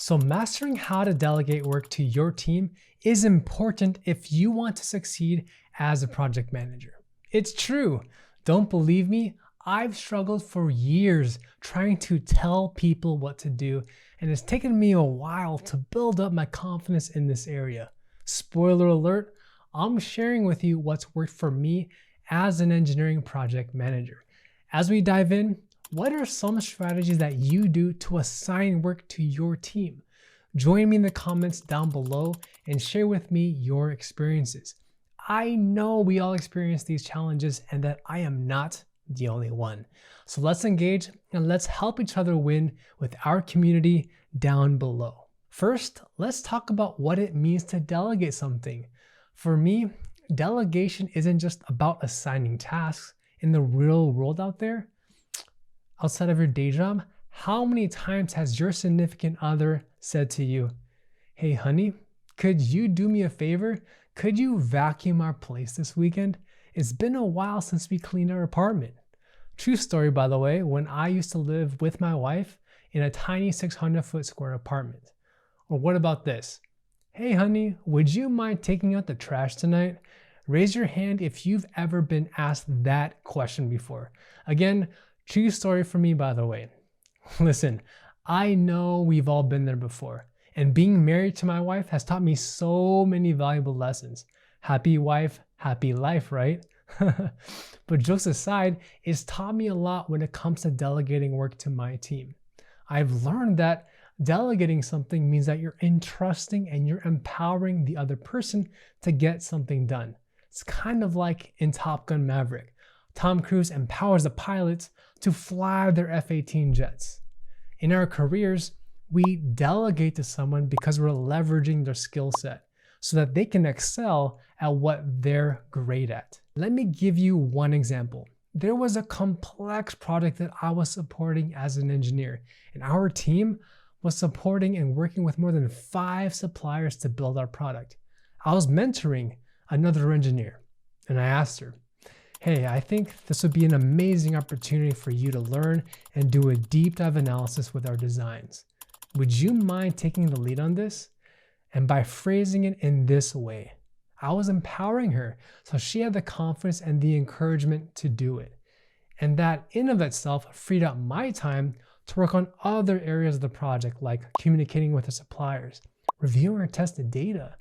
So mastering how to delegate work to your team is important if you want to succeed as a project manager. It's true. Don't believe me? I've struggled for years trying to tell people what to do, and it's taken me a while to build up my confidence in this area. Spoiler alert, I'm sharing with you what's worked for me as an engineering project manager. As we dive in, what are some strategies that you do to assign work to your team? Join me in the comments down below and share with me your experiences. I know we all experience these challenges and that I am not the only one. So let's engage and let's help each other win with our community down below. First, let's talk about what it means to delegate something. For me, delegation isn't just about assigning tasks. In the real world out there, outside of your day job, how many times has your significant other said to you, "Hey honey, could you do me a favor? Could you vacuum our place this weekend? It's been a while since we cleaned our apartment." True story, by the way, when I used to live with my wife in a tiny 600-foot square apartment. Or what about this? "Hey honey, would you mind taking out the trash tonight?" Raise your hand if you've ever been asked that question before. Again, true story for me, by the way. Listen, I know we've all been there before, and being married to my wife has taught me so many valuable lessons. Happy wife, happy life, right? But jokes aside, it's taught me a lot when it comes to delegating work to my team. I've learned that delegating something means that you're entrusting and you're empowering the other person to get something done. It's kind of like in Top Gun Maverick. Tom Cruise empowers the pilots to fly their F-18 jets. In our careers, we delegate to someone because we're leveraging their skill set so that they can excel at what they're great at. Let me give you one example. There was a complex project that I was supporting as an engineer, and our team was supporting and working with more than 5 suppliers to build our product. I was mentoring another engineer, and I asked her, "Hey, I think this would be an amazing opportunity for you to learn and do a deep dive analysis with our designs. Would you mind taking the lead on this?" And by phrasing it in this way, I was empowering her so she had the confidence and the encouragement to do it. And that in of itself freed up my time to work on other areas of the project, like communicating with the suppliers, reviewing our tested data.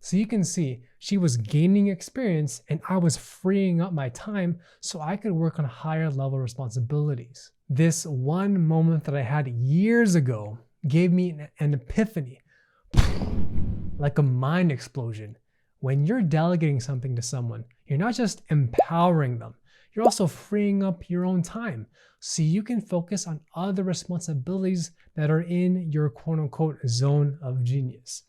So you can see she was gaining experience and I was freeing up my time so I could work on higher level responsibilities. This one moment that I had years ago gave me an epiphany, like a mind explosion. When you're delegating something to someone, you're not just empowering them, you're also freeing up your own time so you can focus on other responsibilities that are in your quote-unquote zone of genius.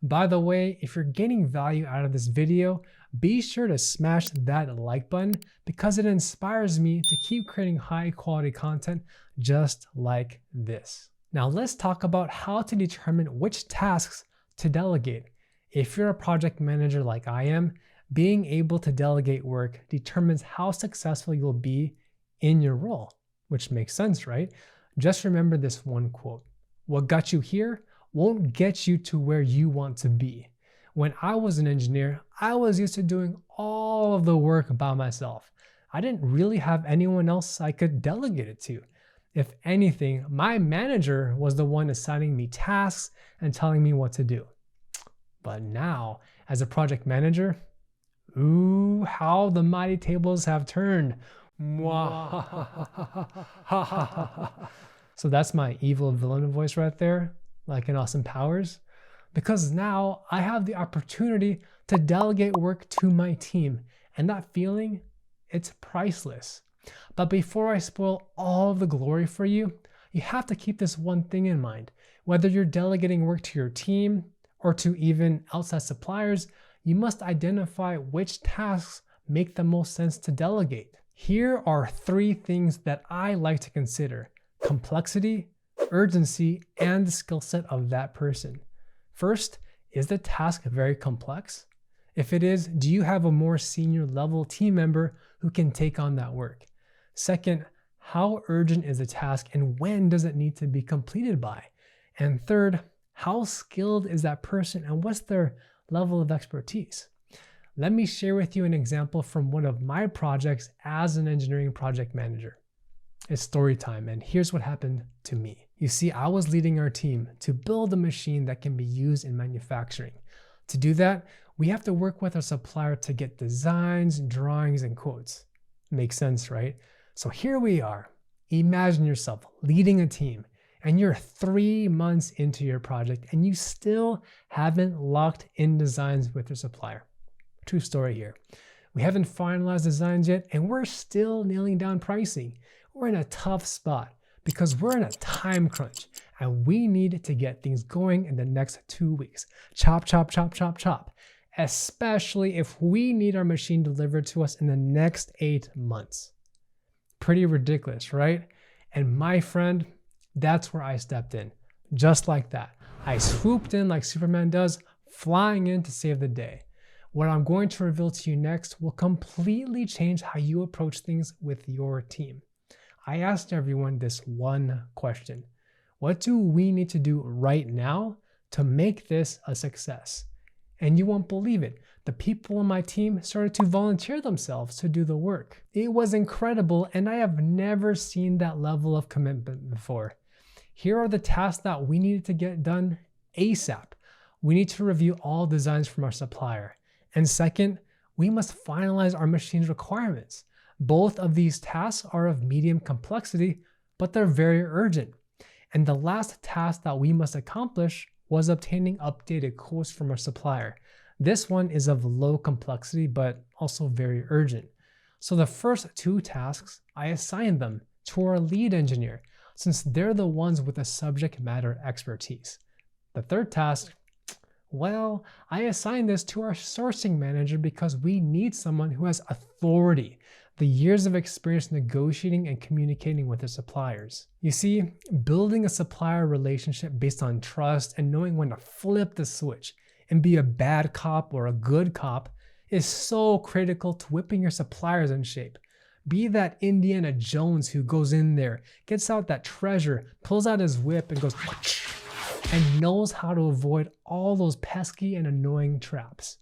By the way, if you're getting value out of this video, be sure to smash that like button because it inspires me to keep creating high quality content just like this. Now let's talk about how to determine which tasks to delegate. If you're a project manager like I am, being able to delegate work determines how successful you'll be in your role, which makes sense, right? Just remember this one quote: "What got you here won't get you to where you want to be." When I was an engineer, I was used to doing all of the work by myself. I didn't really have anyone else I could delegate it to. If anything, my manager was the one assigning me tasks and telling me what to do. But now, as a project manager, ooh, how the mighty tables have turned. So that's my evil villain voice right there, like in Austin Powers. Because now I have the opportunity to delegate work to my team, and that feeling, it's priceless. But before I spoil all the glory for you, you have to keep this one thing in mind. Whether you're delegating work to your team or to even outside suppliers, you must identify which tasks make the most sense to delegate. Here are 3 things that I like to consider: complexity, urgency, and the skill set of that person. First, is the task very complex? If it is, do you have a more senior level team member who can take on that work? Second, how urgent is the task and when does it need to be completed by? And third, How skilled is that person and what's their level of expertise? Let me share with you an example from one of my projects as an engineering project manager. It's story time, and here's what happened to me. You see, I was leading our team to build a machine that can be used in manufacturing. To do that, we have to work with our supplier to get designs, drawings, and quotes. Makes sense, right? So here we are. Imagine yourself leading a team, and you're 3 months into your project, and you still haven't locked in designs with your supplier. True story here. We haven't finalized designs yet, and we're still nailing down pricing. We're in a tough spot because we're in a time crunch, and we need to get things going in the next 2 weeks. Chop, chop, chop, chop, chop. Especially if we need our machine delivered to us in the next 8 months. Pretty ridiculous, right? And my friend, that's where I stepped in. Just like that. I swooped in like Superman does, flying in to save the day. What I'm going to reveal to you next will completely change how you approach things with your team. I asked everyone this one question. What do we need to do right now to make this a success? And you won't believe it. The people on my team started to volunteer themselves to do the work. It was incredible, and I have never seen that level of commitment before. Here are the tasks that we needed to get done ASAP. We need to review all designs from our supplier. And second, we must finalize our machine's requirements. Both of these tasks are of medium complexity, but they're very urgent. And the last task that we must accomplish was obtaining updated quotes from our supplier. This one is of low complexity, but also very urgent. So the first 2 tasks, I assigned them to our lead engineer, since they're the ones with the subject matter expertise. The third task, well, I assigned this to our sourcing manager because we need someone who has authority, the years of experience negotiating and communicating with the suppliers. You see, building a supplier relationship based on trust and knowing when to flip the switch and be a bad cop or a good cop is so critical to whipping your suppliers in shape. Be that Indiana Jones who goes in there, gets out that treasure, pulls out his whip and goes and knows how to avoid all those pesky and annoying traps.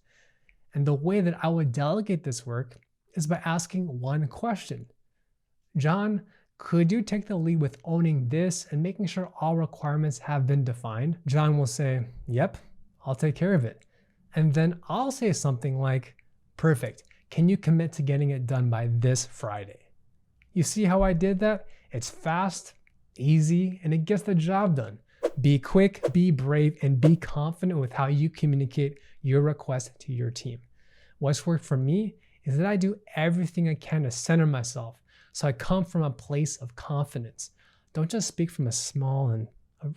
And the way that I would delegate this work is by asking one question. John, could you take the lead with owning this and making sure all requirements have been defined? John will say, yep, I'll take care of it. And then I'll say something like, perfect. Can you commit to getting it done by this Friday? You see how I did that? It's fast, easy, and it gets the job done. Be quick, be brave, and be confident with how you communicate your request to your team. What's worked for me is that I do everything I can to center myself, so I come from a place of confidence. Don't just speak from a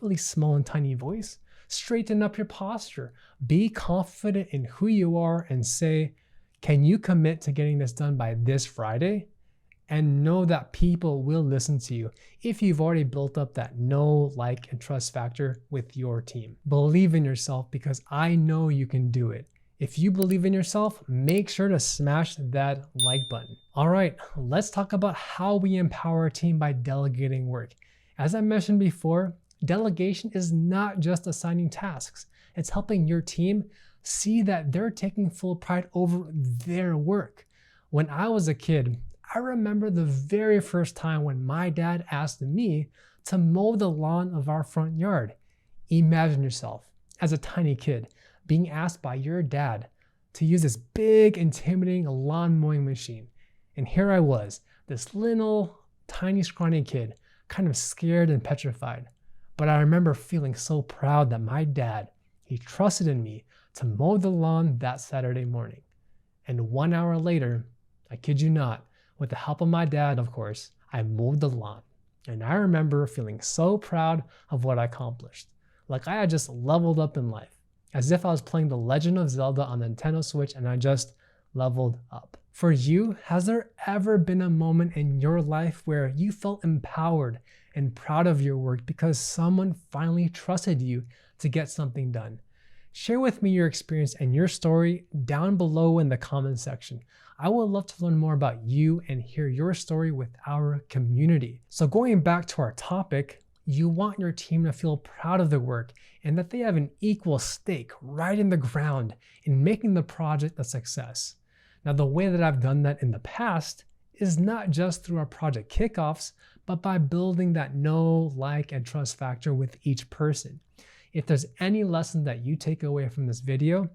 really small and tiny voice. Straighten up your posture. Be confident in who you are and say, can you commit to getting this done by this Friday? And know that people will listen to you if you've already built up that know, like, and trust factor with your team. Believe in yourself because I know you can do it. If you believe in yourself, make sure to smash that like button. All right, let's talk about how we empower our team by delegating work. As I mentioned before, delegation is not just assigning tasks. It's helping your team see that they're taking full pride over their work. When I was a kid, I remember the very first time when my dad asked me to mow the lawn of our front yard. Imagine yourself, as a tiny kid, being asked by your dad to use this big, intimidating lawn mowing machine. And here I was, this little, tiny, scrawny kid, kind of scared and petrified. But I remember feeling so proud that my dad, he trusted in me to mow the lawn that Saturday morning. And 1 hour later, I kid you not, with the help of my dad, of course, I mowed the lawn. And I remember feeling so proud of what I accomplished. Like I had just leveled up in life. As if I was playing The Legend of Zelda on the Nintendo Switch and I just leveled up. For you, has there ever been a moment in your life where you felt empowered and proud of your work because someone finally trusted you to get something done? Share with me your experience and your story down below in the comment section. I would love to learn more about you and hear your story with our community. So going back to our topic, You want your team to feel proud of their work and that they have an equal stake right in the ground in making the project a success. Now, the way that I've done that in the past is not just through our project kickoffs, but by building that know, like, and trust factor with each person. If there's any lesson that you take away from this video,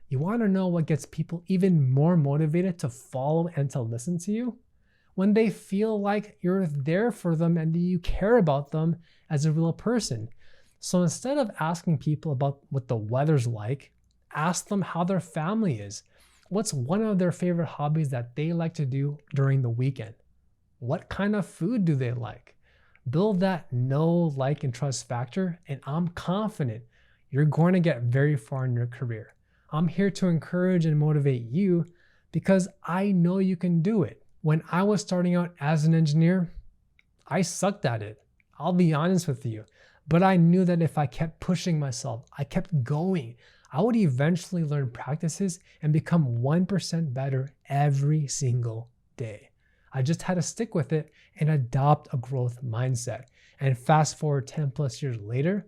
you want to know what gets people even more motivated to follow and to listen to you? When they feel like you're there for them and you care about them as a real person. So instead of asking people about what the weather's like, ask them how their family is. What's one of their favorite hobbies that they like to do during the weekend? What kind of food do they like? Build that know, like, and trust factor, and I'm confident you're going to get very far in your career. I'm here to encourage and motivate you because I know you can do it. When I was starting out as an engineer, I sucked at it. I'll be honest with you. But I knew that if I kept pushing myself, I kept going, I would eventually learn practices and become 1% better every single day. I just had to stick with it and adopt a growth mindset. And fast forward 10 plus years later,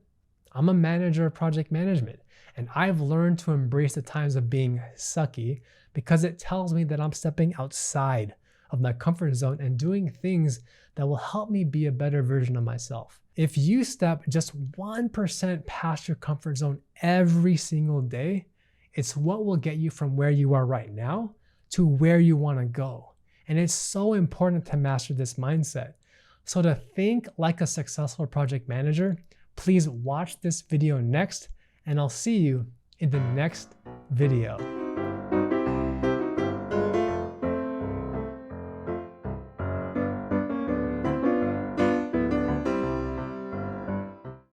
I'm a manager of project management. And I've learned to embrace the times of being sucky because it tells me that I'm stepping outside of my comfort zone and doing things that will help me be a better version of myself. If you step just 1% past your comfort zone every single day, it's what will get you from where you are right now to where you want to go. And it's so important to master this mindset. So to think like a successful project manager, please watch this video next, and I'll see you in the next video.